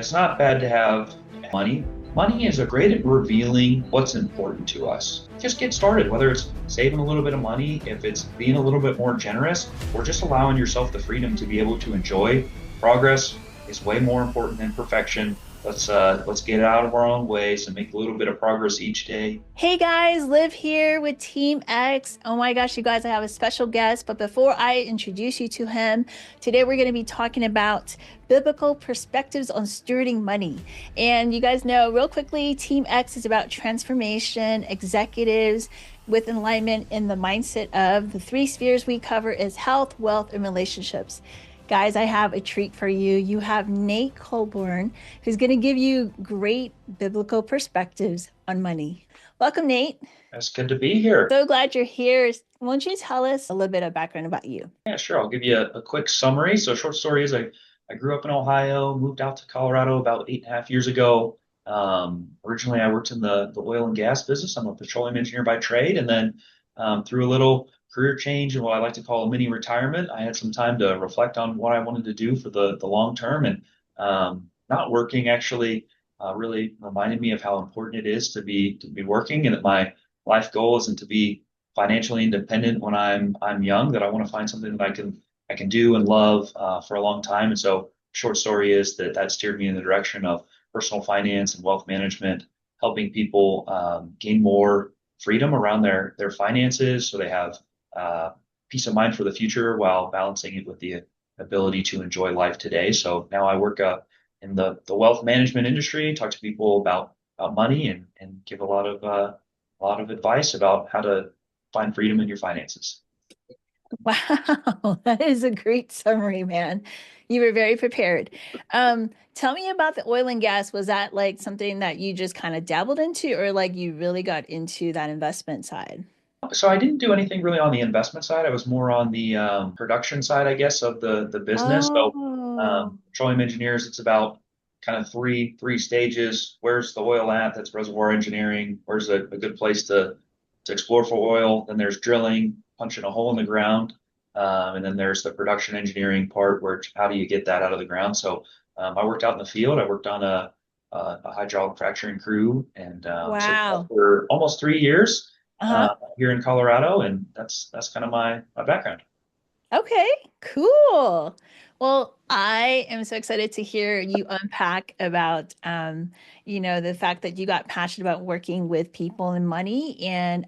It's not bad to have money. Money is a great at revealing what's important to us. Just get started, whether it's saving a little bit of money, if it's being a little bit more generous, or just allowing yourself the freedom to be able to enjoy progress is way more important than perfection. Let's get out of our own ways and make a little bit of progress each day. Hey guys, Liv here with Team X. Oh my gosh, you guys, I have a special guest. But before I introduce you to him, today we're going to be talking about biblical perspectives on stewarding money. And you guys know, real quickly, Team X is about transformation, executives with alignment in the mindset of the three spheres we cover is health, wealth, and relationships. Guys, I have a treat for you. You have Nate Colborn, who's going to give you great biblical perspectives on money. Welcome, Nate. It's good to be here. So glad you're here. Won't you tell us a little bit of background about you? Yeah, sure. I'll give you a quick summary. So, short story is I grew up in Ohio, moved out to Colorado about 8.5 years ago. Originally, I worked in the oil and gas business. I'm a petroleum engineer by trade. And then through a little career change and what I like to call a mini retirement, I had some time to reflect on what I wanted to do for the long term. And not working actually really reminded me of how important it is to be working, and that my life goal isn't to be financially independent when I'm young, that I want to find something that I can do and love for a long time. And so, short story is that steered me in the direction of personal finance and wealth management, helping people gain more freedom around their finances, so they have peace of mind for the future while balancing it with the ability to enjoy life today. So now I work in the wealth management industry, talk to people about money, and give a lot of advice about how to find freedom in your finances. Wow, that is a great summary, man. You were very prepared. Tell me about the oil and gas. Was that like something that you just kind of dabbled into, or like you really got into that investment side? So I didn't do anything really on the investment side. I was more on the production side, I guess, of the business. So Oh, petroleum engineers, it's about kind of three stages. Where's the oil at? That's reservoir engineering. Where's a good place to explore for oil? Then there's drilling, punching a hole in the ground, and then there's the production engineering part, where how do you get that out of the ground? So I worked out in the field. I worked on a hydraulic fracturing crew, and so wow. for almost 3 years Uh-huh. here in Colorado, and that's kind of my background. Okay, cool. Well, I am so excited to hear you unpack about the fact that you got passionate about working with people and money. And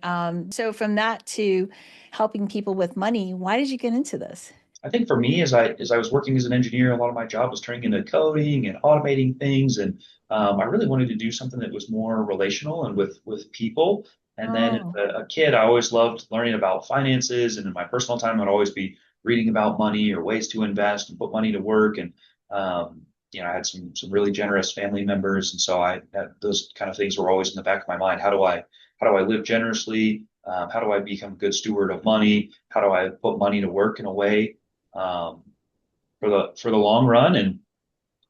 so from that to helping people with money, why did you get into this? I think for me, as I was working as an engineer, a lot of my job was turning into coding and automating things, and I really wanted to do something that was more relational and with people. And then as Oh, a kid, I always loved learning about finances, and in my personal time, I'd always be reading about money or ways to invest and put money to work. And I had some really generous family members, and so those kind of things were always in the back of my mind. How do I live generously? How do I become a good steward of money? How do I put money to work in a way um, for the long run,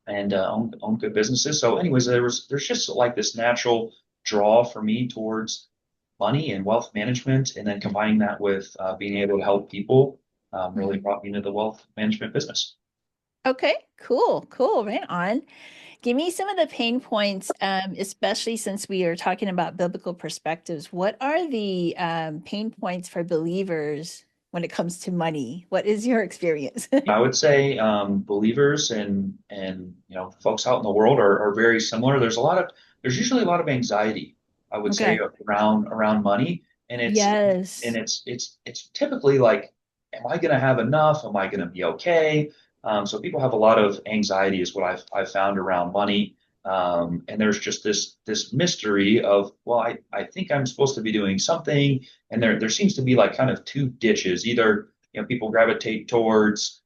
and own good businesses. So, anyways, there's just like this natural draw for me towards money and wealth management, and then combining that with being able to help people really mhm. brought me into the wealth management business. Okay, cool, cool, right on. Give me some of the pain points, especially since we are talking about biblical perspectives. What are the pain points for believers when it comes to money? What is your experience? I would say believers and folks out in the world are very similar. There's usually a lot of anxiety, I would say, Okay. around money, and Yes. it's typically like, am I going to have enough? Am I going to be okay? So people have a lot of anxiety, is what I've found around money. And there's just this mystery of, well, I think I'm supposed to be doing something, and there seems to be like kind of two ditches. Either people gravitate towards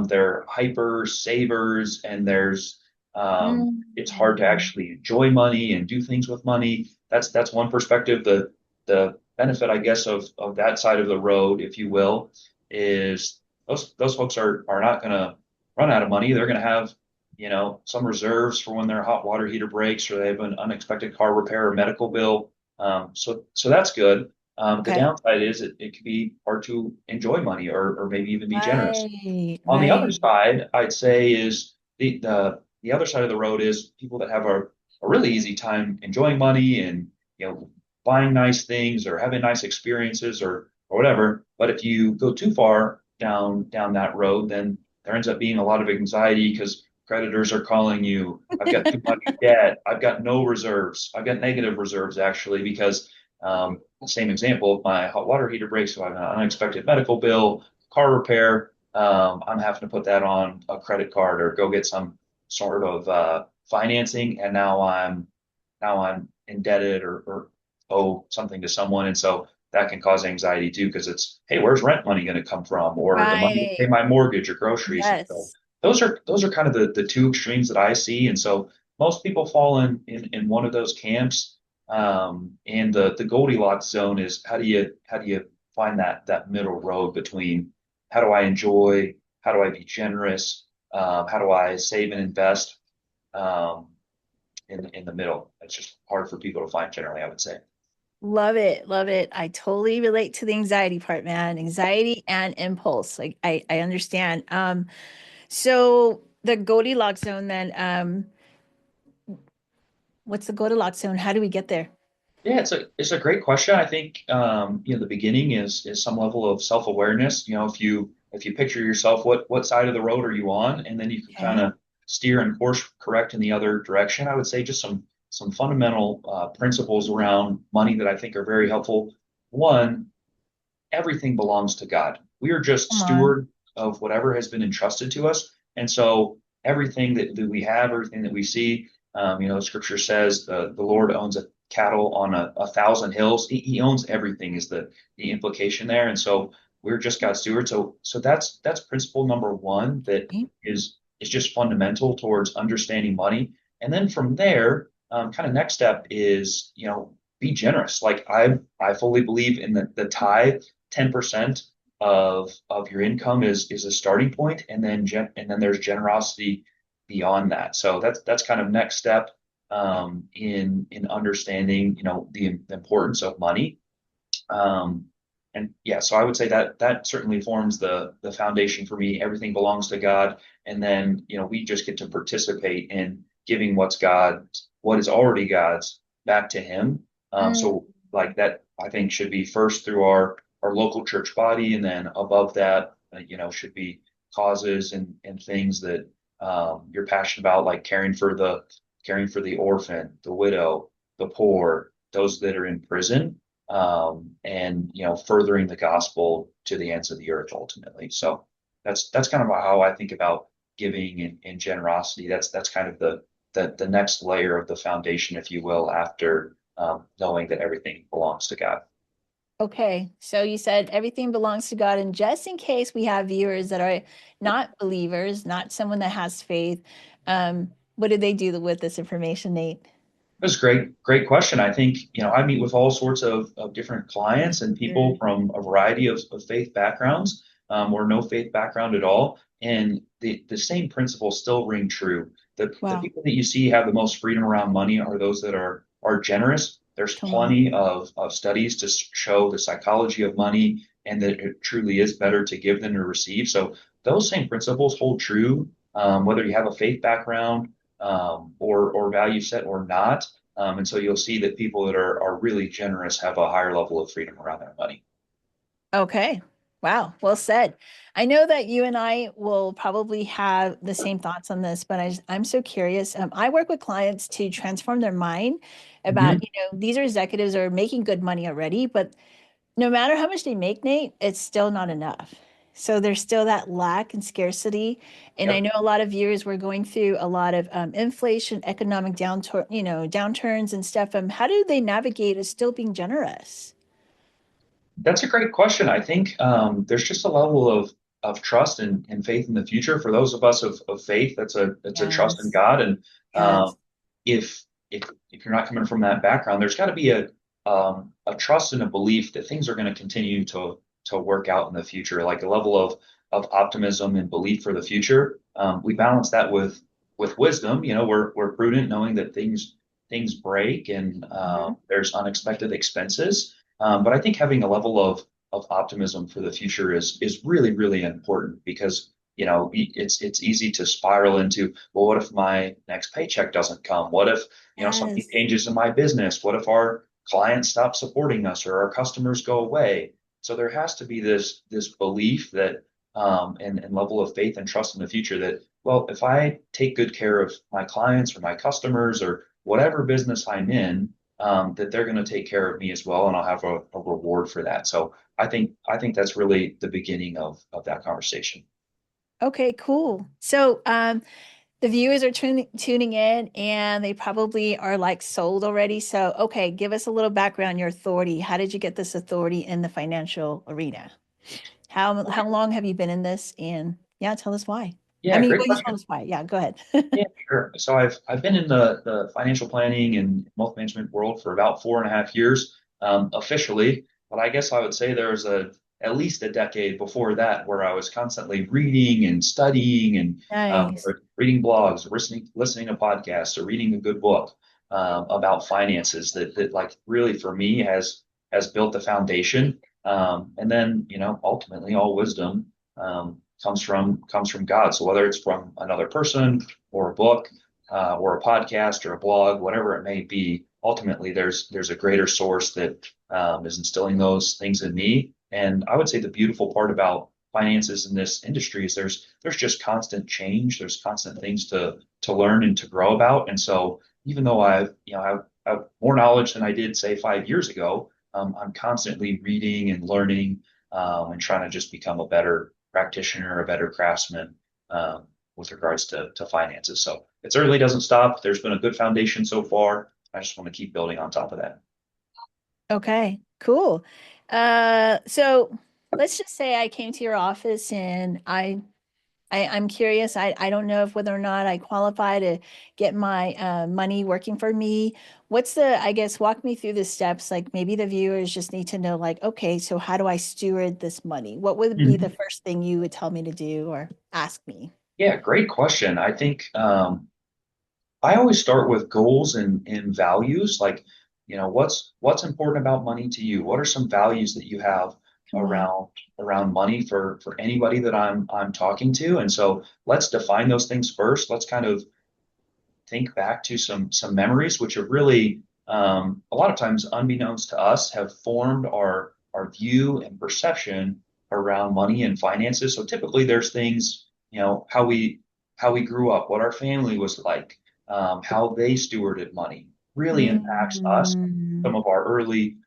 they're hyper savers, and it's hard to Mm. actually enjoy money and do things with money. That's one perspective. The benefit, I guess, of that side of the road, if you will, is those folks are not going to run out of money. They're going to have some reserves for when their hot water heater breaks, or they have an unexpected car repair or medical bill. So that's good. The Okay. downside is it could be hard to enjoy money, or maybe even be generous. Right, On the other right. side, I'd say is the the other side of the road is people that have a really easy time enjoying money and, buying nice things or having nice experiences or whatever. But if you go too far down that road, then there ends up being a lot of anxiety because creditors are calling you. I've got too much debt. I've got no reserves. I've got negative reserves actually because same example, if my hot water heater breaks, so I have an unexpected medical bill, car repair, I'm having to put that on a credit card or go get some sort of financing, and now I'm indebted or owe something to someone, and so that can cause anxiety too because it's, hey, where's rent money going to come from, or the money to pay Right. my mortgage or groceries, and so Yes. those are kind of the two extremes that I see, and so most people fall in one of those camps. And the Goldilocks zone is how do you find that middle road between how do I enjoy, how do I be generous, how do I save and invest, um, in the middle. It's just hard for people to find generally, I would say. Love it. Love it. I totally relate to the anxiety part, man. Anxiety and impulse. Like I understand. So the Goldilocks zone then, what's the Goldilocks zone? How do we get there? Yeah, it's a great question. I think the beginning is some level of self-awareness. If you picture yourself, what side of the road are you on, and then you can kind Okay. of steer and course correct in the other direction. I would say just some fundamental principles around money that I think are very helpful. One, everything belongs to God. We are just Come on. steward of whatever has been entrusted to us. And so everything that we have, everything that we see, the scripture says the Lord owns a cattle on a thousand hills. He owns everything is the implication there. And so we're just God's steward. So that's principle number one that is just fundamental towards understanding money. And then from there, kind of next step is, be generous. Like I fully believe in the tithe. 10% of your income is a starting point, and then there's generosity beyond that. So that's kind of next step in understanding, the importance of money. Um, and yeah, so I would say that certainly forms the foundation for me. Everything belongs to God, and then we just get to participate in giving what is already God's, back to Him. Mm, So like that, I think should be first through our local church body, and then above that, should be causes and things that you're passionate about, like caring for the orphan, the widow, the poor, those that are in prison, and furthering the gospel to the ends of the earth ultimately. So that's kind of how I think about giving and generosity. That's kind of the next layer of the foundation, if you will, after knowing that everything belongs to God. okay. So you said everything belongs to God. And just in case we have viewers that are not believers, not someone that has faith, what do they do with this information, Nate? That's a great question. I think, I meet with all sorts of different clients and people Good. from a variety of faith backgrounds, or no faith background at all. And the same principles still ring true. The Wow. people that you see have the most freedom around money are those that are generous. There's Come on. plenty of studies to show the psychology of money and that it truly is better to give than to receive. So those same principles hold true, whether you have a faith background, or value set or not. And so you'll see that people that are really generous have a higher level of freedom around their money. Okay. Wow. Well said. I know that you and I will probably have the same thoughts on this, but I'm so curious. I work with clients to transform their mind about, Hmm. these are executives are making good money already, but no matter how much they make, Nate, it's still not enough. So there's still that lack and scarcity. And I Yep. know a lot of viewers were going through a lot of inflation, economic downturn, downturns and stuff. How do they navigate as still being generous? That's a great question. I think there's just a level of trust and faith in the future for those of us of faith. That's a trust in Yes. God, and Yes. if you're not coming from that background, there's got to be a trust and a belief that things are going to continue to work out in the future, like a level of optimism and belief for the future. We balance that with wisdom. We're prudent, knowing that things break and Mhm. there's unexpected expenses. But I think having a level of optimism for the future is really, really important because it's easy to spiral into, well, what if my next paycheck doesn't come? What if, something Yes. changes in my business? What if our clients stop supporting us or our customers go away? So there has to be this belief that and level of faith and trust in the future that, well, if I take good care of my clients or my customers or whatever business I'm in, that they're going to take care of me as well, and I'll have a reward for that. So I think that's really the beginning of that conversation. Okay, cool. So, the viewers are tuning in and they probably are like sold already. So, okay, give us a little background, your authority. How did you get this authority in the financial arena? How long have you been in this? And yeah, tell us why. I Yeah, mean, great well, you told question. us why. Yeah, go ahead. Yeah, sure. So I've been in the financial planning and wealth management world for about 4.5 years, officially, but I guess I would say there was at least a decade before that where I was constantly reading and studying and Nice. reading blogs, listening to podcasts, or reading a good book about finances that like really for me has built the foundation. And then ultimately all wisdom comes from God. So whether it's from another person or a book, or a podcast or a blog, whatever it may be, ultimately there's a greater source that is instilling those things in me. And I would say the beautiful part about finances in this industry is there's just constant change. There's constant things to learn and to grow about. And so even though I've more knowledge than I did say 5 years ago, I'm constantly reading and learning, and trying to just become a better practitioner, a better craftsman, with regards to finances. So it certainly doesn't stop. There's been a good foundation so far. I just want to keep building on top of that. Okay, cool. So let's just say I came to your office and I'm curious. I don't know if whether or not I qualify to get my money working for me. What's I guess, walk me through the steps. Like maybe the viewers just need to know, like, okay, so how do I steward this money? What would be the Mhm. first thing you would tell me to do or ask me? Yeah, great question. I think I always start with goals and values. Like, what's important about money to you? What are some values that you have Come on. around around money for anybody that I'm talking to? And so let's define those things first. Let's kind of think back to some memories, which have really a lot of times, unbeknownst to us, have formed our view and perception around money and finances. So typically, there's things, how we grew up, what our family was like, how they stewarded money, really impacts us. Mm, Some of our early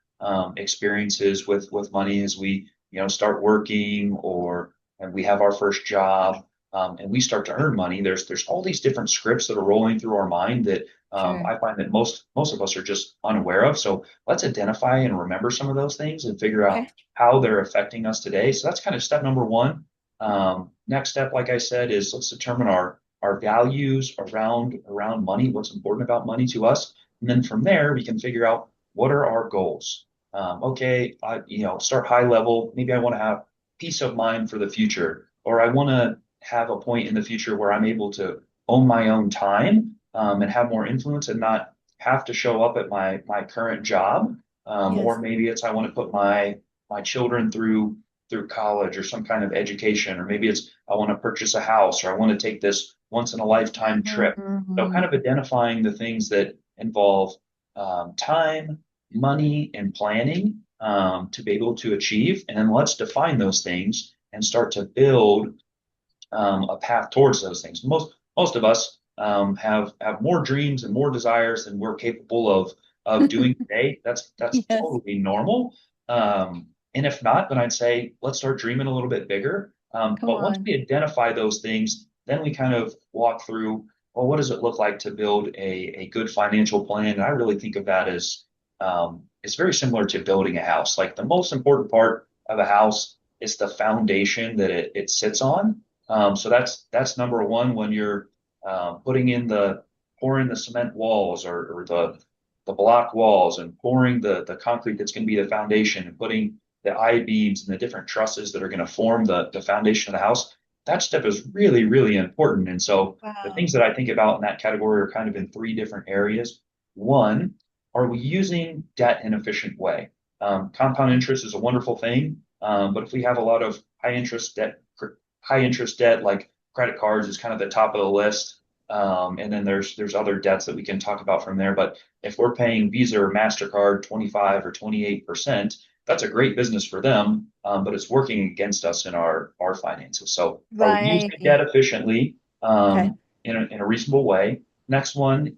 experiences with money as we start working, or and we have our first job, and we start to earn money, there's all these different scripts that are rolling through our mind that sure. I find that most of us are just unaware of. So let's identify and remember some of those things and figure out Okay. how they're affecting us today. So that's kind of step number one. Next step, like I said, is let's determine our values around money, what's important about money to us, and then from there we can figure out what are our goals. Okay, start high level. Maybe I want to have peace of mind for the future, or I want to have a point in the future where I'm able to own my own time, and have more influence and not have to show up at my current job. Or Yes. maybe it's I want to put my children through college or some kind of education, or maybe it's I want to purchase a house, or I want to take this once in a lifetime trip. So kind Mhm. of identifying the things that involve time, money, and planning, to be able to achieve, and then let's define those things and start to build a path towards those things. Most of us have more dreams and more desires than we're capable of doing today. That's Yes. totally normal. And if not, then I'd say let's start dreaming a little bit bigger. Come But once on. we identify those things, then we kind of walk through, well, what does it look like to build a good financial plan? And I really think of that as it's very similar to building a house. Like the most important part of a house is the foundation that it sits on. So that's number one when you're pouring the cement walls, or the block walls, and pouring the concrete that's going to be the foundation, and putting the I beams and the different trusses that are going to form the foundation of the house. That step is really, really important. And so the Wow. things that I think about in that category are kind of in three different areas. One, are we using debt in an efficient way? Compound interest is a wonderful thing, but if we have a lot of high interest debt high interest debt like credit cards is kind of the top of the list. And then there's other debts that we can talk about from there. But if we're paying Visa or MasterCard 25 or 28%, that's a great business for them, but it's working against us in our finances. So are we using Right. debt efficiently Okay. in a reasonable way? Next one,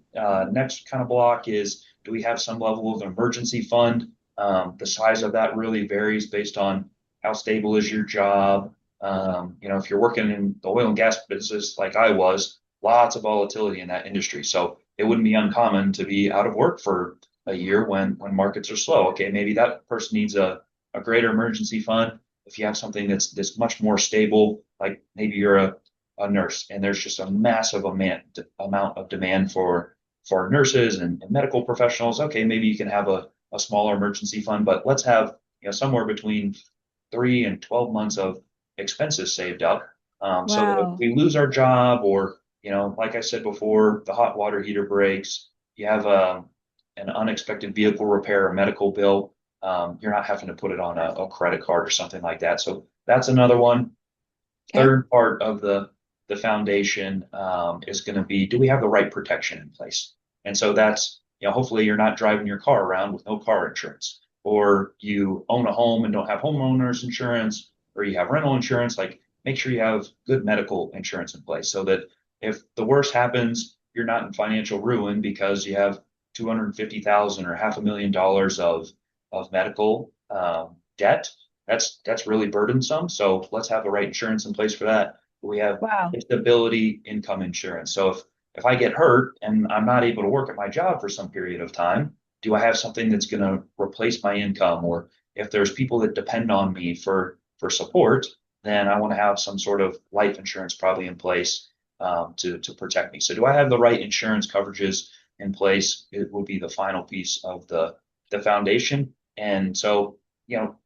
next kind of block is, do we have some level of emergency fund? The size of that really varies based on how stable is your job. If you're working in the oil and gas business like I was, lots of volatility in that industry. So it wouldn't be uncommon to be out of work for a year when markets are slow. Okay, maybe that person needs a greater emergency fund. If you have something that's much more stable, like maybe you're a nurse and there's just a massive amount of demand for nurses and medical professionals. Okay, maybe you can have a smaller emergency fund, but let's have somewhere between 3 and 12 months of expenses saved up, so that if Wow. we lose our job or like I said before, the hot water heater breaks, you have an unexpected vehicle repair or medical bill, you're not having to put it on a credit card or something like that. So that's another one. Okay. Third part of the foundation is going to be, do we have the right protection in place? And so that's, hopefully you're not driving your car around with no car insurance, or you own a home and don't have homeowners insurance, or you have rental insurance. Like, make sure you have good medical insurance in place so that if the worst happens, you're not in financial ruin because you have 250,000 or $500,000 of medical debt. That's really burdensome. So let's have the right insurance in place for that. We have Wow. disability income insurance. So if I get hurt and I'm not able to work at my job for some period of time, do I have something that's going to replace my income? Or if there's people that depend on me for support, then I want to have some sort of life insurance probably in place to protect me. So do I have the right insurance coverages in place? It would be the final piece of the foundation. And so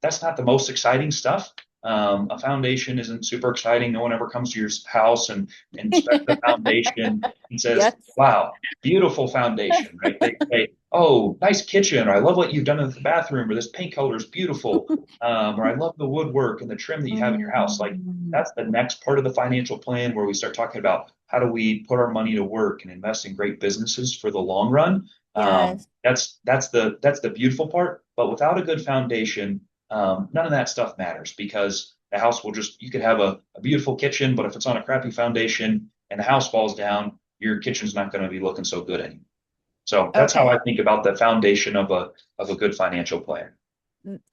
that's not the most exciting stuff. A foundation isn't super exciting. No one ever comes to your house and inspects the foundation and says, Yes. wow, beautiful foundation, right? They say, oh, nice kitchen, or I love what you've done in the bathroom, or this paint color is beautiful, or I love the woodwork and the trim that you have in your house. Like, Mm, that's the next part of the financial plan where we start talking about how do we put our money to work and invest in great businesses for the long run. yes. That's the beautiful part. But without a good foundation, none of that stuff matters because the house will just, you could have a beautiful kitchen, but if it's on a crappy foundation and the house falls down, your kitchen's not going to be looking so good anymore. So that's how I Okay. think about the foundation of a good financial plan.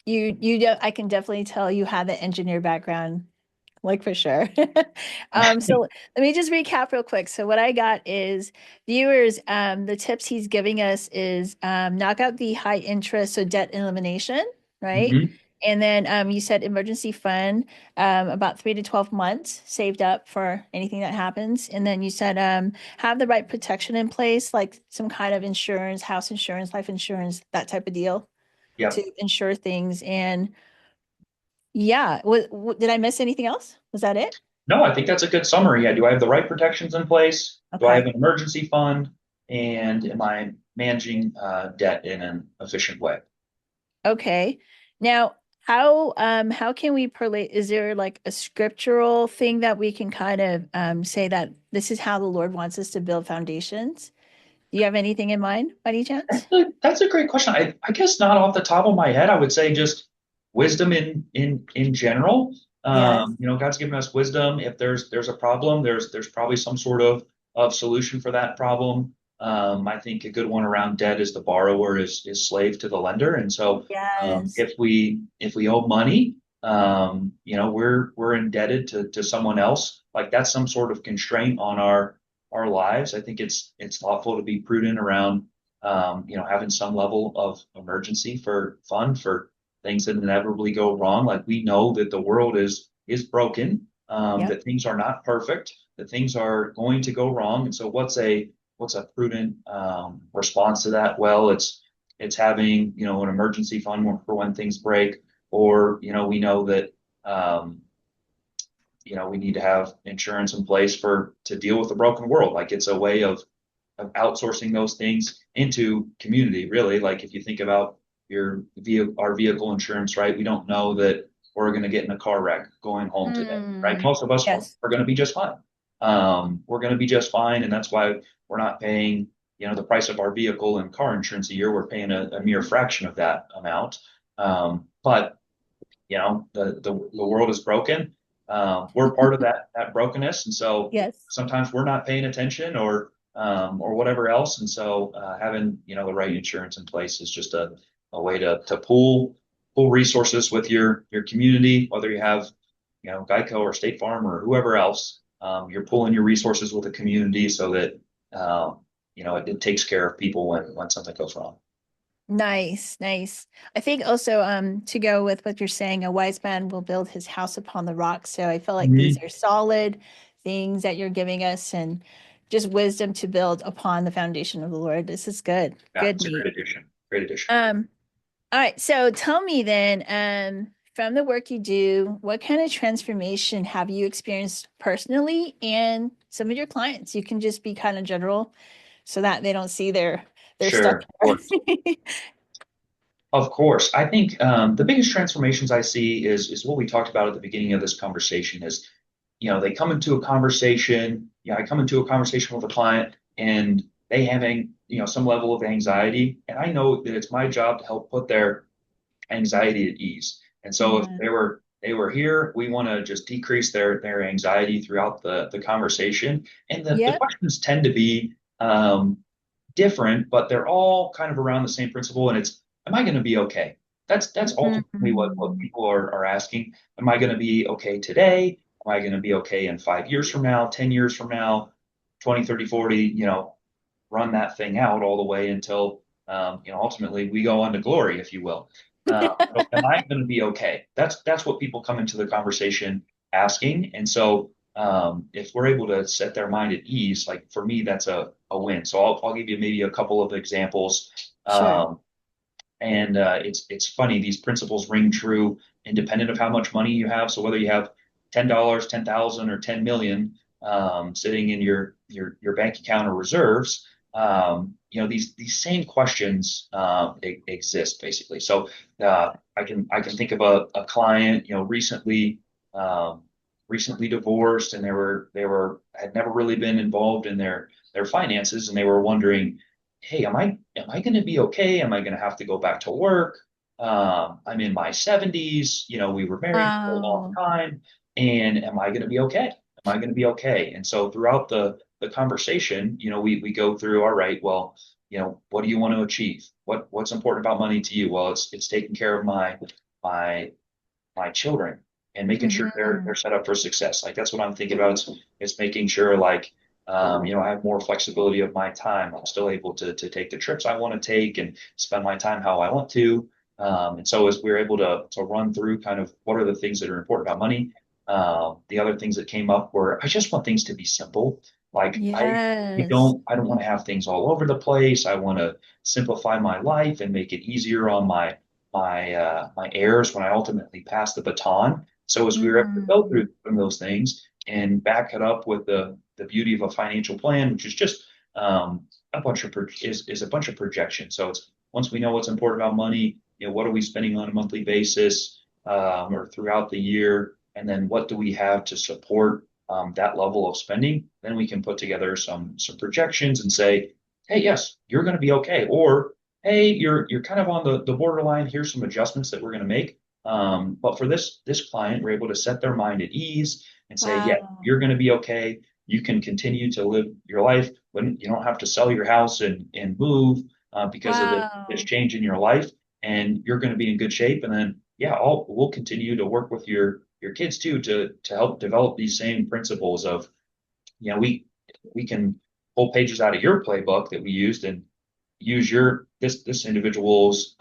I can definitely tell you have the engineer background, like for sure. So let me just recap real quick. So what I got is viewers, the tips he's giving us is knock out the high interest, so debt elimination, right? Hmm. And then you said emergency fund, about 3 to 12 months saved up for anything that happens. And then you said have the right protection in place, like some kind of insurance, house insurance, life insurance, that type of deal to Yep. insure things. And yeah, did I miss anything else? Was that it? No, I think that's a good summary. Yeah. Do I have the right protections in place? Do I have Okay. an emergency fund? And am I managing debt in an efficient way? Okay. Now, how can we perlate? Is there like a scriptural thing that we can kind of say that this is how the Lord wants us to build foundations? Do you have anything in mind by any chance? That's a great question. I guess not off the top of my head. I would say just wisdom in general. Yes. God's given us wisdom. If there's a problem, there's probably some sort of solution for that problem. I think a good one around debt is the borrower is slave to the lender, and so Yes. if we owe money, we're indebted to someone else. Like, that's some sort of constraint on our lives. I think it's thoughtful to be prudent around having some level of emergency for fund for things that inevitably go wrong. Like, we know that the world is broken, Yep. that things are not perfect, that things are going to go wrong. And so what's a prudent response to that? Well, it's having an emergency fund for when things break, or we know that we need to have insurance in place to deal with the broken world. Like, it's a way of outsourcing those things into community, really. Like, if you think about our vehicle insurance, right? We don't know that we're going to get in a car wreck going home today, right? Mm, Most of us yes. are going to be just fine. We're going to be just fine. And that's why we're not paying, the price of our vehicle and car insurance a year. We're paying a mere fraction of that amount. But the world is broken. We're part of that brokenness, and so Yes. sometimes we're not paying attention or whatever else. And so having the right insurance in place is just a way to pool resources with your community, whether you have Geico or State Farm or whoever else. You're pooling your resources with the community so that it takes care of people when something goes wrong. Nice, nice. I think also to go with what you're saying, a wise man will build his house upon the rock. So I feel like these Mhm. are solid things that you're giving us and just wisdom to build upon the foundation of the Lord. This is good. Yeah, Good, it's a Nate. great addition. Great addition. Um, all right, so tell me then, from the work you do, what kind of transformation have you experienced personally and some of your clients? You can just be kind of general so that they don't see they're stuck Sure. Of course. there. Of course. I think the biggest transformations I see is what we talked about at the beginning of this conversation is, they come into a conversation, I come into a conversation with a client and they having, some level of anxiety. And I know that it's my job to help put their anxiety at ease. And so if Yeah. they were here, we want to just decrease their anxiety throughout the conversation. And the Yep. questions tend to be different, but they're all kind of around the same principle. And it's, am I going to be okay? That's ultimately what Mhm. people are asking. Am I going to be okay today? Am I going to be okay in 5 years from now, 10 years from now, 20, 30, 40, run that thing out all the way until, ultimately we go on to glory, if you will. So am I going to be okay? That's what people come into the conversation asking. And so if we're able to set their mind at ease, like for me, that's a win. So I'll give you maybe a couple of examples. Sure. And it's funny, these principles ring true independent of how much money you have. So whether you have $10, 10,000, or 10 million sitting in your bank account or reserves, these same questions exist basically. So I can think of a client um, recently divorced, and they were had never really been involved in their finances, and they were wondering, hey, am I going to be okay? Am I going to have to go back to work? I'm in my 70s. We were married for a long Wow. time, and am I going to be okay? Am I going to be okay? And so throughout the conversation, we go through, all right, well, what do you want to achieve? What's important about money to you? Well, it's taking care of my my children and making sure they're Hmm. set up for success. Like that's what I'm thinking about. Is making sure like I have more flexibility of my time. I'm still able to take the trips I want to take and spend my time how I want to. And so as we're able to run through kind of what are the things that are important about money, the other things that came up were I just want things to be simple. Like I Yes. don't want to have things all over the place. I want to simplify my life and make it easier on my heirs when I ultimately pass the baton. So as we were able to go Mm. through some of those things and back it up with the beauty of a financial plan, which is just is a bunch of projections. So it's once we know what's important about money, what are we spending on a monthly basis or throughout the year, and then what do we have to support that level of spending? Then we can put together some projections and say, hey, yes, you're going to be okay, or hey, you're kind of on the borderline. Here's some adjustments that we're going to make. But for this client, we're able to set their mind at ease and say, yeah, Wow. you're going to be okay. You can continue to live your life when you don't have to sell your house and move because of this Wow. change in your life, and you're going to be in good shape. And then, yeah, we'll continue to work with your kids too to help develop these same principles of, we can pull pages out of your playbook that we used and use this individual's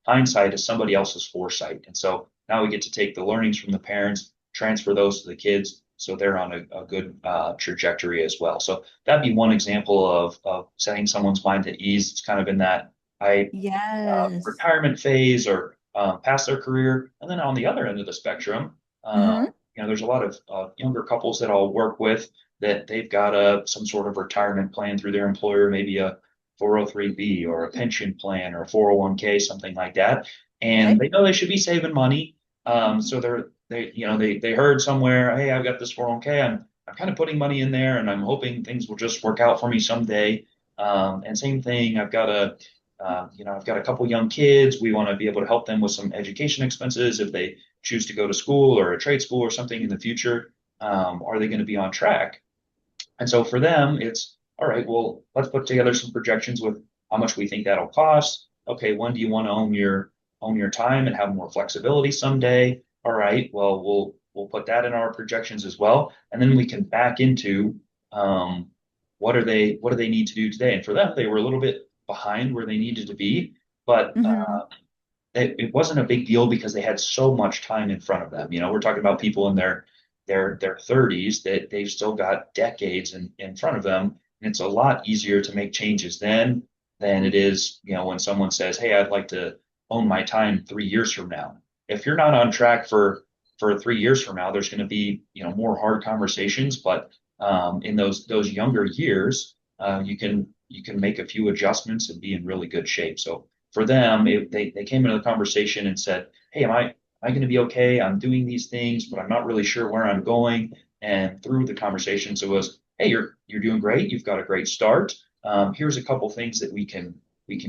hindsight as somebody else's foresight. And so now we get to take the learnings from the parents, transfer those to the kids, so they're on a good trajectory as well. So that'd be one example of setting someone's mind at ease. It's kind of in that I Yes. retirement phase or past their career. And then on the other end of the spectrum, Hmm. there's a lot of younger couples that I'll work with that they've got some sort of retirement plan through their employer, maybe a 403B or a pension plan or a 401k, something like that. And Okay. they know they should be saving money, So they heard somewhere, hey, I've got this 401k. I'm kind of putting money in there, and I'm hoping things will just work out for me someday. And same thing, I've got a couple young kids. We want to be able to help them with some education expenses if they choose to go to school or a trade school or something in the future. Are they going to be on track? And so for them, it's all right, well, let's put together some projections with how much we think that'll cost. Okay, when do you want to own your time and have more flexibility someday? All right, well, we'll put that in our projections as well. And then we can back into what do they need to do today? And for them, they were a little bit behind where they needed to be, but Hmm. it wasn't a big deal because they had so much time in front of them. We're talking about people in their 30s that they've still got decades in front of them, and it's a lot easier to make changes then than it is, when someone says, "Hey, I'd like to own my time 3 years from now." If you're not on track for 3 years from now, there's going to be, more hard conversations, but in those younger years, you can make a few adjustments and be in really good shape. So for them, they came into the conversation and said, "Hey, am I going to be okay? I'm doing these things, but I'm not really sure where I'm going." And through the conversations, it was, "Hey, you're doing great. You've got a great start. Here's a couple things that we can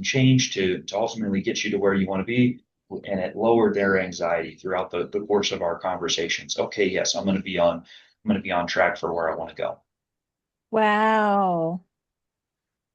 change to ultimately get you to where you want to be." And it lowered their anxiety throughout the course of our conversations. Okay, yes, I'm going to be on track for where I want to go. Wow.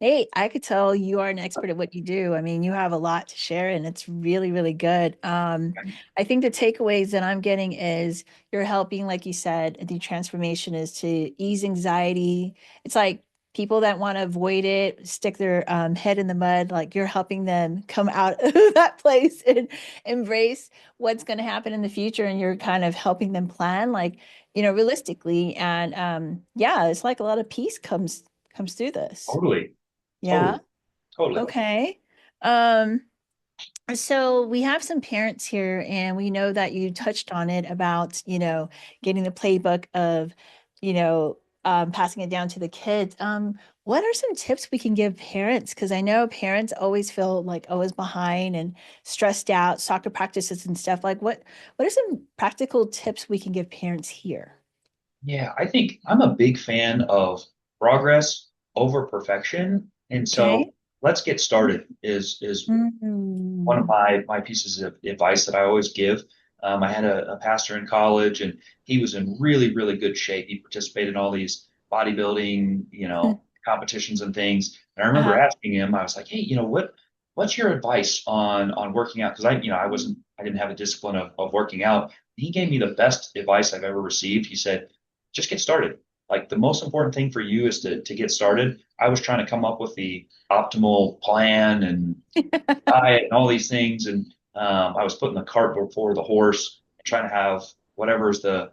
Nate, I could tell you are an expert at what you do. I mean, you have a lot to share and it's really, really good. I think the takeaways that I'm getting is you're helping, like you said, the transformation is to ease anxiety. It's like people that want to avoid it, stick their head in the mud, like you're helping them come out of that place and embrace what's going to happen in the future. And you're kind of helping them plan, like, realistically. And yeah, it's like a lot of peace comes through this. Totally, Yeah. totally, totally. Okay. Um, so we have some parents here, and we know that you touched on it about, getting the playbook of, passing it down to the kids. What are some tips we can give parents? Because I know parents always feel like always behind and stressed out, soccer practices and stuff. Like what are some practical tips we can give parents here? Yeah, I think I'm a big fan of progress over perfection. And so Okay. let's get started is one of Mm. my pieces of advice that I always give. I had a pastor in college, and he was in really, really good shape. He participated in all these bodybuilding, competitions and things. And I remember Uh-huh. asking him, I was like, "Hey, what's your advice on working out?" Because I didn't have a discipline of working out. He gave me the best advice I've ever received. He said, "Just get started. Like the most important thing for you is to get started." I was trying to come up with the optimal plan and diet and all these things. And I was putting the cart before the horse and trying to have whatever is the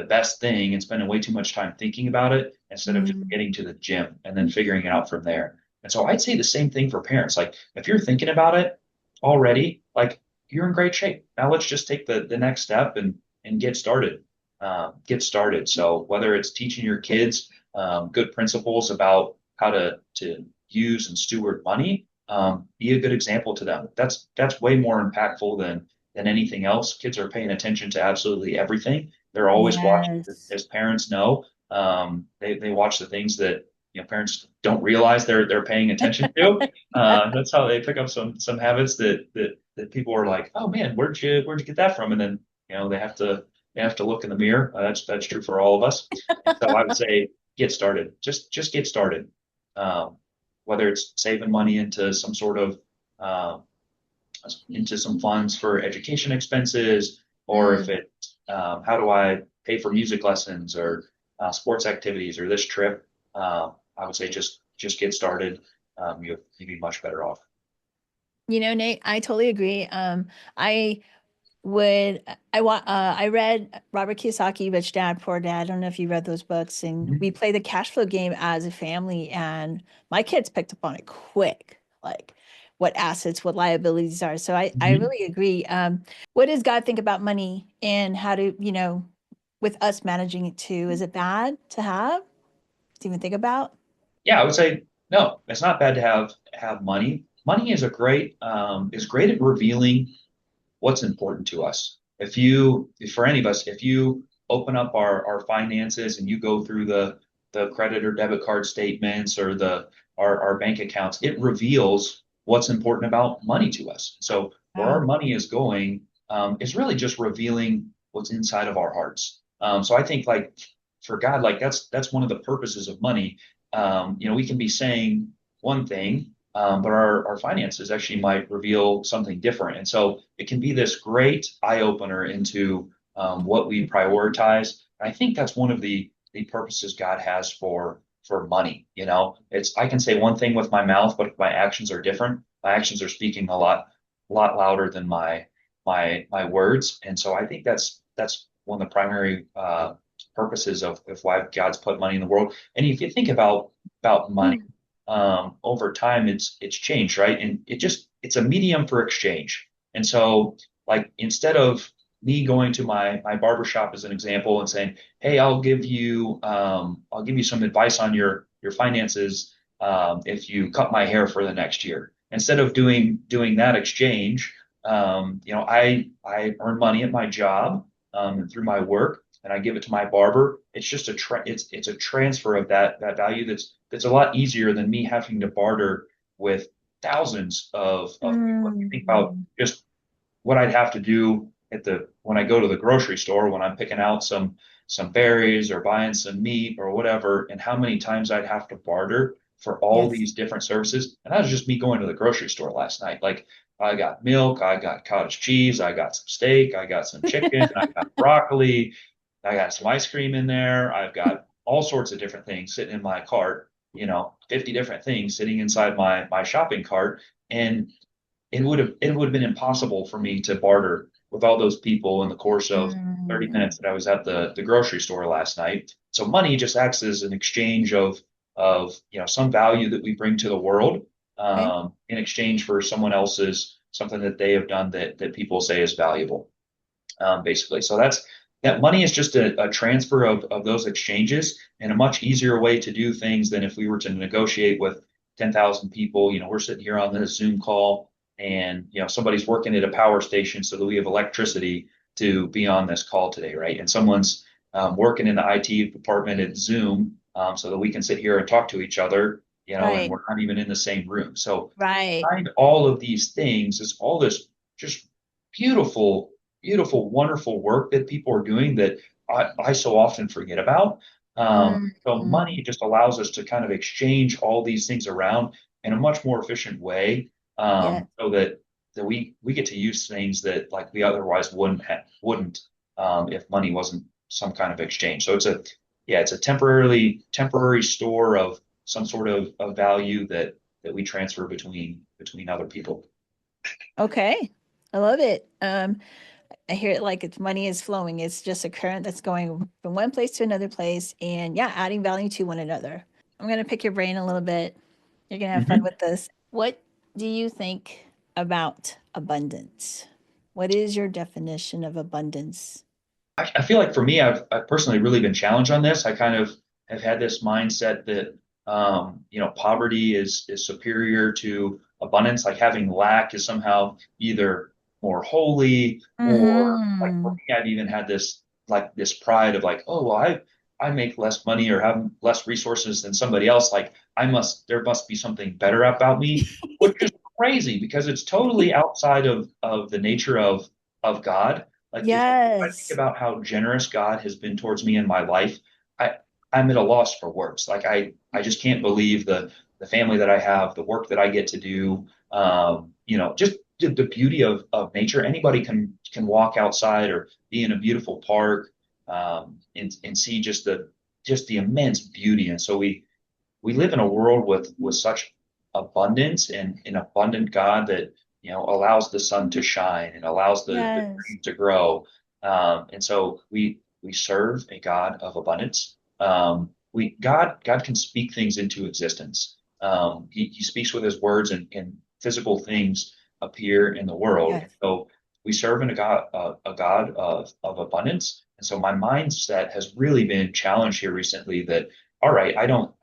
best thing and spending way too much time thinking about it instead of just Mm. getting to the gym and then figuring it out from there. And so I'd say the same thing for parents. Like if you're thinking about it already, like you're in great shape. Now let's just take the next step and get started. Get started. So whether it's teaching your kids good principles about how to use and steward money, be a good example to them. That's way more impactful than anything else. Kids are paying attention to absolutely everything. They're always watching, Yes. as parents know. They watch the things that parents don't realize they're paying attention to. That's how they pick up some habits that people are like, "Oh man, where'd you get that from?" And then they have to look in the mirror. That's true for all of us. And so I would say get started. Just get started. Um, whether it's saving money uh, into some funds for education expenses, or if Mm. it's how do I pay for music lessons or sports activities or this trip. I would say just get started. You'll be much better off. Nate, I totally agree. I would, I read Robert Kiyosaki, Rich Dad, Poor Dad. I don't know if you read those books, and Mhm. we play the cash flow game as a family, and my kids picked up on it quick, like what assets, what liabilities are. So I Mhm. really agree. What does God think about money and how to, with us managing it too? Is it bad to have to even think about? Yeah, I would say no. It's not bad to have money. Money is great at revealing what's important to us. for any of us, if you open up our finances and you go through the credit or debit card statements or our bank accounts, it reveals what's important about money to us. So where our Wow. money is going, is really just revealing what's inside of our hearts. So I think like for God, like that's one of the purposes of money. We can be saying one thing, but our finances actually might reveal something different. And so it can be this great eye opener into what we prioritize. I think that's one of the purposes God has for money. It's I can say one thing with my mouth, but if my actions are different, my actions are speaking a lot louder than my words. And so I think that's one of the primary purposes of why God's put money in the world. And if you think about money, Mm. over time it's changed, right? And it's a medium for exchange. And so like instead of me going to my barber shop as an example and saying, "Hey, I'll give you some advice on your finances if you cut my hair for the next year." Instead of doing that exchange, I earn money at my job and through my work, and I give it to my barber. It's just it's a transfer of that value that's a lot easier than me having to barter with thousands of people. If you think about Mm. just what I'd have to do when I go to the grocery store when I'm picking out some berries or buying some meat or whatever, and how many times I'd have to barter for all Yes. these different services. And that was just me going to the grocery store last night. Like I got milk, I got cottage cheese, I got some steak, I got some chicken, I got broccoli, I got some ice cream in there, I've got all sorts of different things sitting in my cart, 50 different things sitting inside my shopping cart. And it would have been impossible for me to barter with all those people in the course of 30 Mm. minutes that I was at the grocery store last night. So money just acts as an exchange of some value that we bring to the world Okay. in exchange for someone else's something that they have done that people say is valuable, basically. So that money is just a transfer of those exchanges and a much easier way to do things than if we were to negotiate with 10,000 people. We're sitting here on this Zoom call and, somebody's working at a power station so that we have electricity to be on this call today, right? And someone's working in the IT department at Zoom so that we can sit here and talk to each other, and Right. we're not even in the same room. So Right. behind all of these things is all this just beautiful, beautiful, wonderful work that people are doing that I so often forget about. Mm. So Mm. money just allows us to kind of exchange all these things around in a much more efficient way, Yeah. so that we get to use things that like we otherwise wouldn't if money wasn't some kind of exchange. So it's a temporary store of some sort of value that we transfer between other people. Okay. I love it. I hear it like it's money is flowing. It's just a current that's going from one place to another place and yeah, adding value to one another. I'm going to pick your brain a little bit. You're going to have fun Mhm. with this. What do you think about abundance? What is your definition of abundance? I feel like for me, I've personally really been challenged on this. I kind of have had this mindset that poverty is superior to abundance. Like having lack is somehow either more holy or like for Mm-hmm. me, I've even had this pride of like, oh well, I make less money or have less resources than somebody else. Like there must be something better about me, which is crazy because it's totally outside of the nature of God. Like if I think Yes. about how generous God has been towards me in my life, I I'm at a loss for words. Like I just can't believe the family that I have, the work that I get to do. Just the beauty of nature. Anybody can walk outside or be in a beautiful park, and see just the immense beauty. And so we live in a world with such abundance and an abundant God that allows the sun to shine and allows the Yes. trees to grow. And so we serve a God of abundance. God can speak things into existence. He speaks with his words, and physical things appear in the world. Yes. So we serve in a God of abundance. And so my mindset has really been challenged here recently that all right, I don't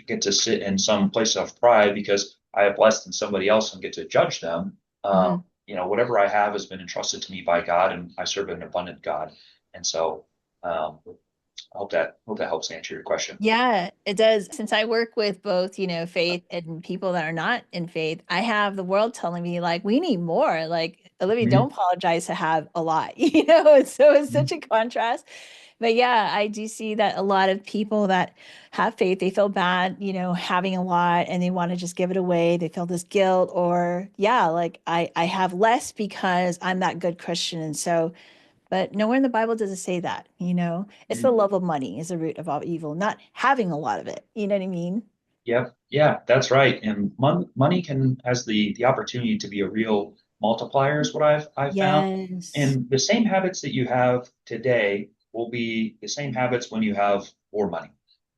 get to sit in some place of pride because I have less than somebody else and get to judge them. Mm-hmm. whatever I have has been entrusted to me by God, and I serve an abundant God. And so, I hope that helps answer your question. Yeah, it does. Since I work with both, faith and people that are not in faith, I have the world telling me like we need more. Like, Olivia, Mhm. don't apologize to have a lot, And so it's Mhm. such a contrast. But yeah, I do see that a lot of people that have faith, they feel bad, having a lot and they want to just give it away. They feel this guilt or yeah, like I have less because I'm that good Christian. And so but nowhere in the Bible does it say that. It's the Mhm. love of money is the root of all evil, not having a lot of it. You know what I mean? Yep. Yeah, that's right. And money can has the opportunity to be a real multiplier is what I've found. Yes. And the same habits that you have today will be the same habits when you have more money.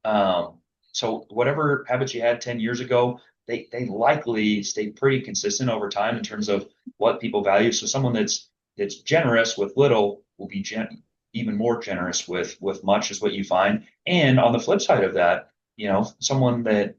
Um, so whatever habits you had 10 years ago, they likely stay pretty consistent over time in terms of what people value. So someone that's generous with little will be even more generous with much is what you find. And on the flip side of that, someone that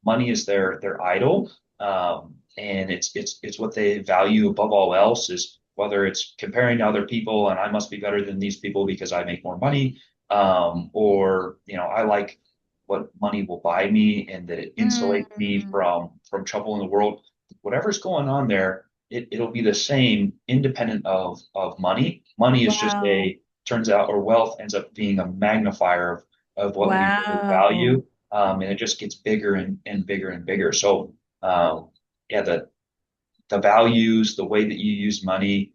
money is their idol, and it's what they value above all else. Is whether it's comparing to other people and I must be better than these people because I make more money, or I like what money will buy me and that it insulates me Mm, from trouble in the world. Whatever's going on there, it'll be the same independent of money. Money is just wow. turns out, or wealth ends up being a magnifier of what we really Wow. value, and it just gets bigger and bigger and bigger. So, yeah, the values, the way that you use money,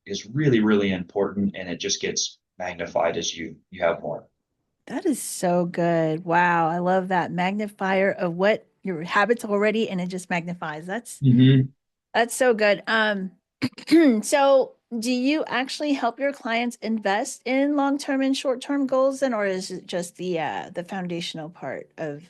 is really, really important, and it just gets magnified as you have more. That is so good. Wow. I love that magnifier of what your habits already and it just magnifies. Hmm. That's so good. So do you actually help your clients invest in long-term and short-term goals then, or is it just the foundational part of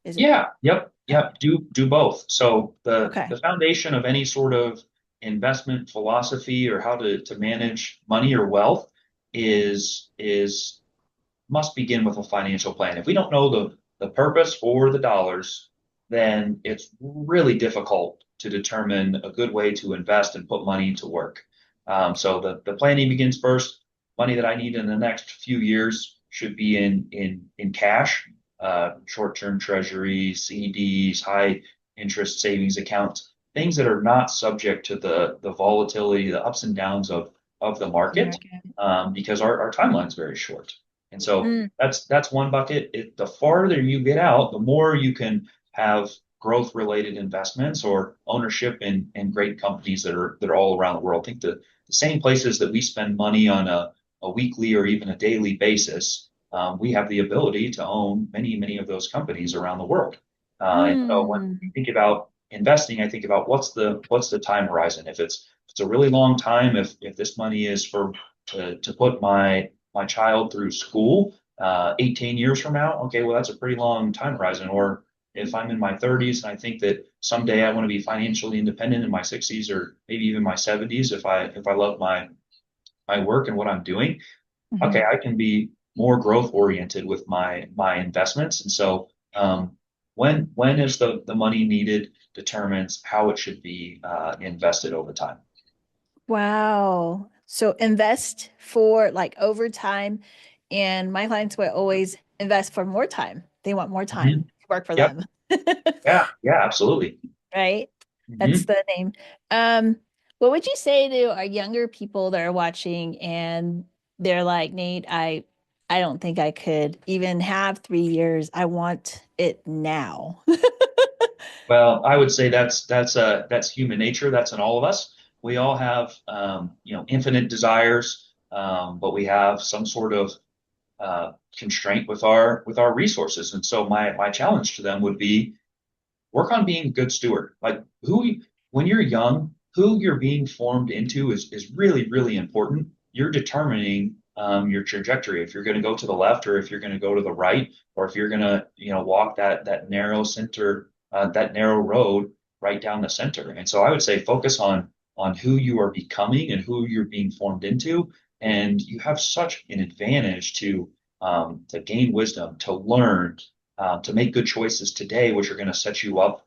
is it Yeah, yep, okay. yep. Do both. So Okay. the foundation of any sort of investment philosophy or how to manage money or wealth is must begin with a financial plan. If we don't know the purpose for the dollars, then it's really difficult to determine a good way to invest and put money to work. So the planning begins first. Money that I need in the next few years should be in cash, short-term treasuries, CDs, high interest savings accounts, things that are not subject to the volatility, the ups and downs of the market, American. because our timeline is very short. And so Mm, that's one bucket. The farther you get out, the more you can have growth related investments or ownership in great companies that are all around the world. I think the same places that we spend money on a weekly or even a daily basis, we have the ability to own many, many of those companies around the world. And so when you mm, think about investing, I think about what's the time horizon. If it's a really long time, if this money is for to put my child through school, 18 years from now, okay, well, that's a pretty long time horizon. Or if I'm in my 30s and I think that someday I want to be financially independent in my 60s or maybe even my 70s, if I love my work and what I'm doing, okay, mhm. I can be more growth oriented with my investments. And so, when is the money needed determines how it should be invested over time. Wow. So invest for like overtime. And my clients will always invest for more time. They want more time Mhm. to work for Yep. them. Yeah. Yeah. Absolutely. Right? That's Hmm. the name. Um, what would you say to our younger people that are watching and they're like, Nate, I don't think I could even have 3 years. I want it now. Well, I would say that's human nature. That's in all of us. We all have infinite desires, but we have some sort of constraint with our resources. And so my challenge to them would be work on being a good steward. Like when you're young, who you're being formed into is really, really important. You're determining your trajectory. If you're going to go to the left or if you're going to go to the right, or if you're going to, walk that narrow center, that narrow road right down the center. And so I would say focus on who you are becoming and who you're being formed into. And you have such an advantage to gain wisdom, to learn, to make good choices today, which are going to set you up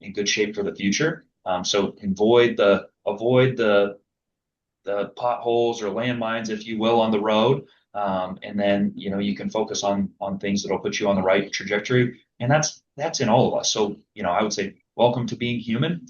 in good shape for the future. So avoid the potholes or landmines, if you will, on the road. And then, you can focus on things that'll put you on the right trajectory. And that's in all of us. So, I would say, welcome to being human.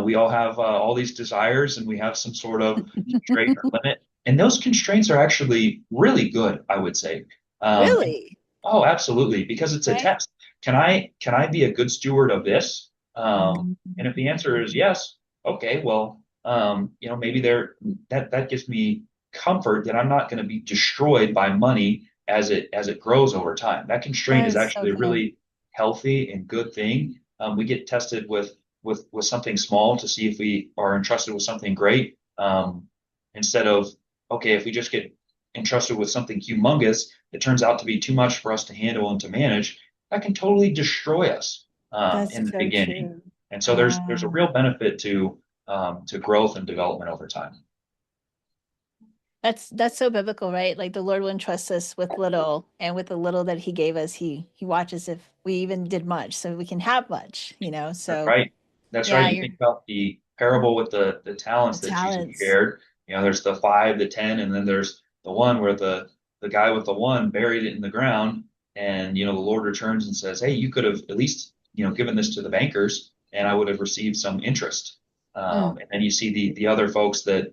We all have all these desires, and we have some sort of constraint or limit. And those constraints are actually really good, I would say. And Really? oh, absolutely, because it's a Okay. test. Can I be a good steward of this? And if the answer is Mm. yes, okay, well, maybe that gives me comfort that I'm not going to be destroyed by money as it grows over time. That constraint That is is so actually a good. really healthy and good thing. We get tested with something small to see if we are entrusted with something great. Instead of, okay, if we just get entrusted with something humongous, it turns out to be too much for us to handle and to manage, that can totally destroy us That's in the so beginning. true. And so there's a Wow. real benefit to growth and development over time. That's so biblical, right? Like the Lord will entrust us with little, and with the little that He gave us, He watches if we even did much, so we can have much, you know. That's So right. That's right. yeah, You you're think about the parable with the the talents that Jesus talents. shared. There's the five, the 10, and then there's the one where the guy with the one buried it in the ground. And, the Lord returns and says, hey, you could have at least, given this to the bankers, and I would have received some interest. Mm, And then you see the other folks that,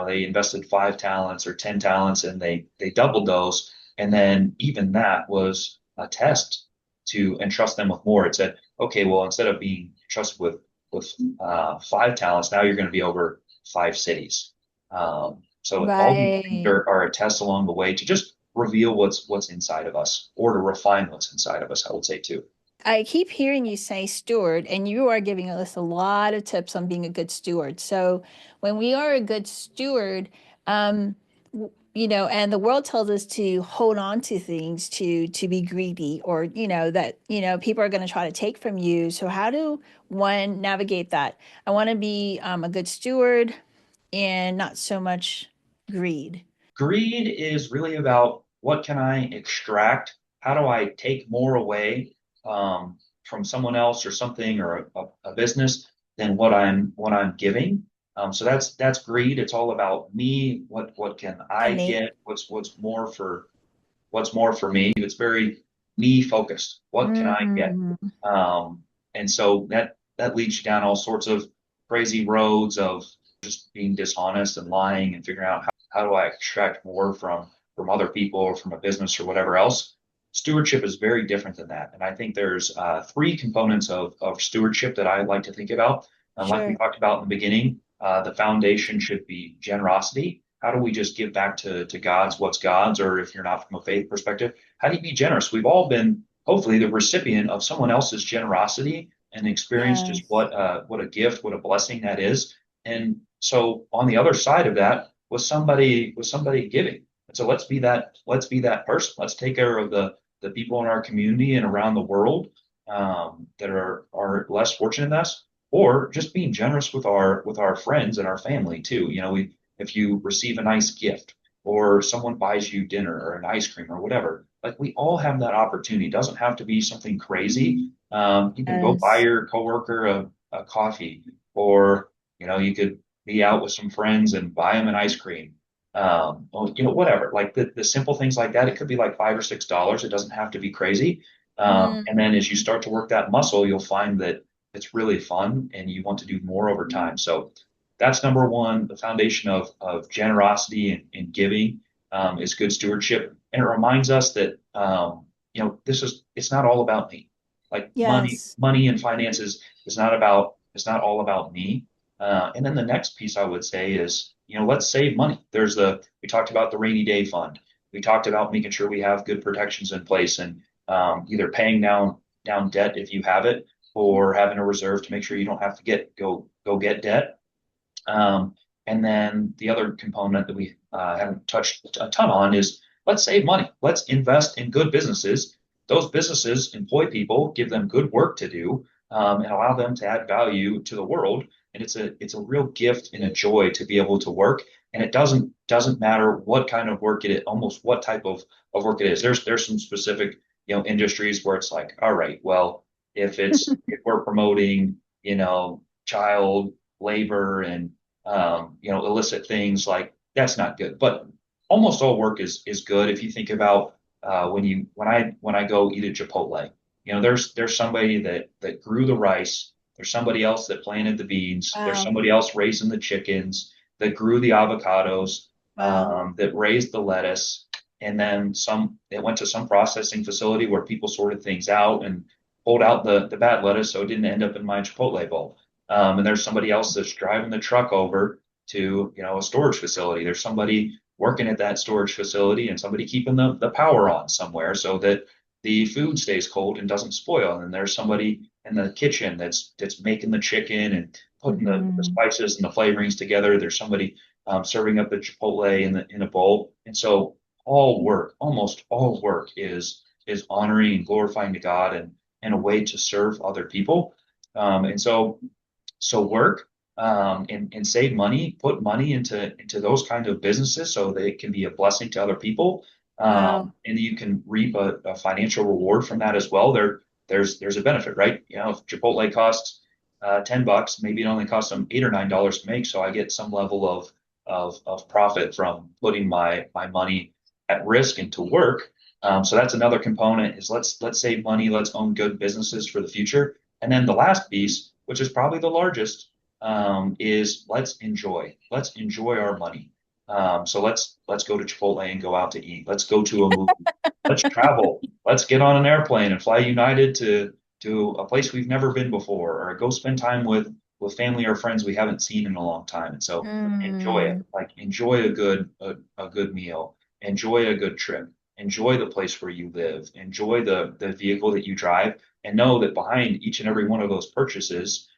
they invested 5 talents or 10 talents, and they doubled those. And then even that was a test to entrust them with more. It said, okay, well, instead of being trusted with 5 talents, now you're going to be over 5 cities. So all these things right. are a test along the way to just reveal what's inside of us, or to refine what's inside of us, I would say too. I keep hearing you say steward, and you are giving us a lot of tips on being a good steward. So, when we are a good steward, and the world tells us to hold on to things, to be greedy, or that people are going to try to take from you. So, how do one navigate that? I want to be a good steward and not so much greed. Greed is really about, what can I extract? How do I take more away from someone else or something, or a business, than what I'm giving? So that's greed. It's all about me. What can Hi, I Nate. get? What's more for me? It's very me focused. What can I get? Mm, And so that leads you down all sorts of crazy roads of just being dishonest and lying and figuring out how do I extract more from other people or from a business or whatever else. Stewardship is very different than that. And I think there's 3 components of stewardship that I like to think about. Like we sure. talked about in the beginning, the foundation should be generosity. How do we just give back to God's what's God's? Or if you're not from a faith perspective, how do you be generous? We've all been, hopefully, the recipient of someone else's generosity, and experienced just Yes. what a gift, what a blessing that is. And so on the other side of that was somebody giving. And so let's be that person. Let's take care of the people in our community and around the world, that are less fortunate than us, or just being generous with our friends and our family too. If you receive a nice gift, or someone buys you dinner or an ice cream or whatever, like, we all have that opportunity. It doesn't have to be something crazy. You can go buy Yes. your coworker a coffee, or you could be out with some friends and buy them an ice cream. Or, whatever. Like the simple things like that. It could be like $5 or $6. It doesn't have to be crazy. And then as you start to work that muscle, you'll find that it's really fun and you want to do more over time. So that's number one. The foundation of generosity and giving is good stewardship. And it reminds us that, it's not all about me. Like, money, Yes. money and finances is not all about me. And then the next piece I would say is, let's save money. We talked about the rainy day fund. We talked about making sure we have good protections in place, and either paying down debt if you have it, or having a reserve to make sure you don't have to go get debt. And then the other component that we haven't touched a ton on is, let's save money. Let's invest in good businesses. Those businesses employ people, give them good work to do, and allow them to add value to the world. And it's a real gift and a joy to be able to work. And it doesn't matter what kind of work it is, almost what type of work it is. There's some specific industries where it's like, all right, well, if we're promoting, child labor and illicit things, like that's not good. But almost all work is good if you think about when I go eat at Chipotle. There's somebody that grew the rice. There's somebody else that planted the beans. There's Wow. somebody else raising the chickens that grew the avocados, Wow. that raised the lettuce, and then it went to some processing facility where people sorted things out and pulled out the bad lettuce so it didn't end up in my Chipotle bowl. And there's somebody else that's driving the truck over to, a storage facility. There's somebody working at that storage facility and somebody keeping the power on somewhere so that the food stays cold and doesn't spoil. And then there's somebody in the kitchen that's making the chicken and putting the Hmm. spices and the flavorings together. There's somebody serving up the Chipotle in a bowl. And so almost all work is honoring and glorifying to God and a way to serve other people. And so work and save money, put money into those kind of businesses so they can be a blessing to other people. Wow. And you can reap a financial reward from that as well. There's a benefit, right? If Chipotle costs $10, maybe it only costs them $8 or $9 to make, so I get some level of profit from putting my money at risk into work. So that's another component is let's save money, let's own good businesses for the future. And then the last piece, which is probably the largest, is let's enjoy. Let's enjoy our money. So let's go to Chipotle and go out to eat. Let's go to a movie. Let's travel. Let's get on an airplane and fly United to a place we've never been before, or go spend time with family or friends we haven't seen in a long time. And so enjoy it. Mm. Like enjoy a good meal. Enjoy a good trip. Enjoy the place where you live. Enjoy the vehicle that you drive, and know that behind each and every one of those purchases,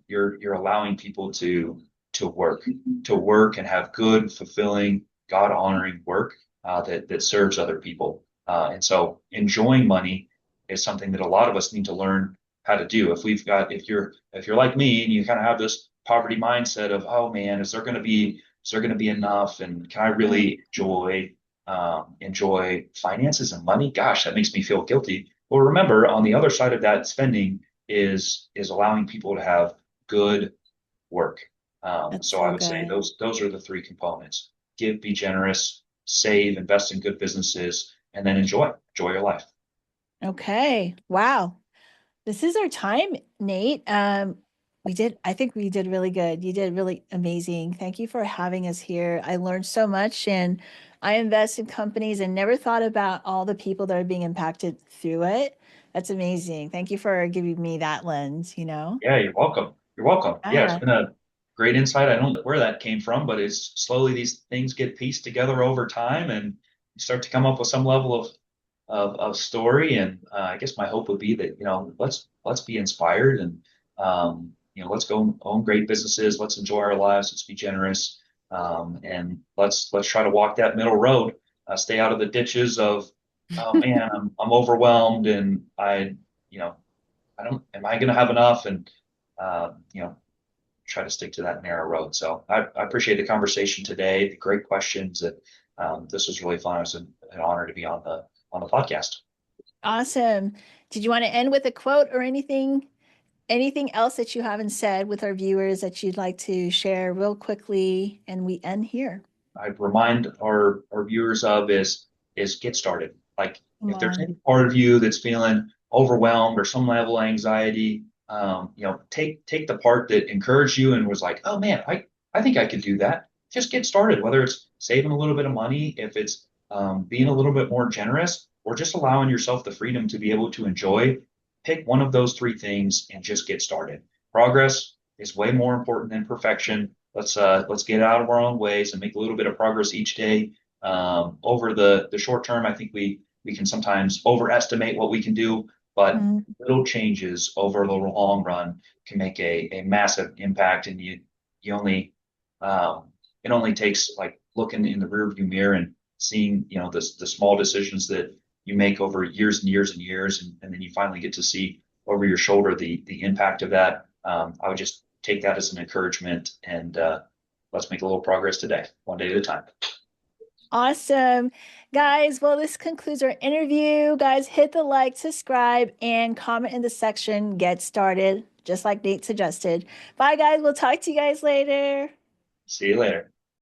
you're allowing people to work and have good, fulfilling, God honoring work that serves other people. And so enjoying money is something that a lot of us need to learn how to do. If you're like me and you kind of have this poverty mindset of, oh man, is there going to be enough, and can I Mm. really enjoy finances and money? Gosh, that makes me feel guilty. Well, remember, on the other side of that spending is allowing people to have good work. That's So I so would say good. those are the three components: give, be generous, save, invest in good businesses, and then enjoy your life. Okay. Wow. This is our time, Nate. I think we did really good. You did really amazing. Thank you for having us here. I learned so much and I invest in companies and never thought about all the people that are being impacted through it. That's amazing. Thank you for giving me that lens, you know? Yeah, you're welcome. You're welcome. Yeah, it's Yeah. been a great insight. I don't know where that came from, but it's slowly these things get pieced together over time, and you start to come up with some level of story. And I guess my hope would be that let's be inspired and let's go own great businesses. Let's enjoy our lives. Let's be generous, and let's try to walk that middle road. Stay out of the ditches of, oh man, I'm overwhelmed and you know I don't, am I going to have enough? And, uh, you know, try to stick to that narrow road. So I appreciate the conversation today, the great questions. That This was really fun. It was an honor to be on the podcast. Awesome. Did you want to end with a quote or anything else that you haven't said with our viewers that you'd like to share real quickly and we end here? I'd remind our viewers of is get started. Like Come if there's on. any part of you that's feeling overwhelmed or some level of anxiety, take the part that encouraged you and was like, oh man, I think I could do that. Just get started. Whether it's saving a little bit of money, if it's being a little bit more generous, or just allowing yourself the freedom to be able to enjoy, pick one of those three things and just get started. Progress is way more important than perfection. Let's get out of our own ways and make a little bit of progress each day. Over the short term, I think we can sometimes overestimate what we can do, but Mm. little changes over the long run can make a massive impact. And you only it only takes like looking in the rearview mirror and seeing the small decisions that you make over years and years and years, and then you finally get to see over your shoulder the impact of that. I would just take that as an encouragement, and let's make a little progress today, one day at a time. Awesome. Guys, well, this concludes our interview. Guys, hit the like, subscribe, and comment in the section. Get started. just like Nate suggested. Bye, guys. We'll talk to you guys later. See you later.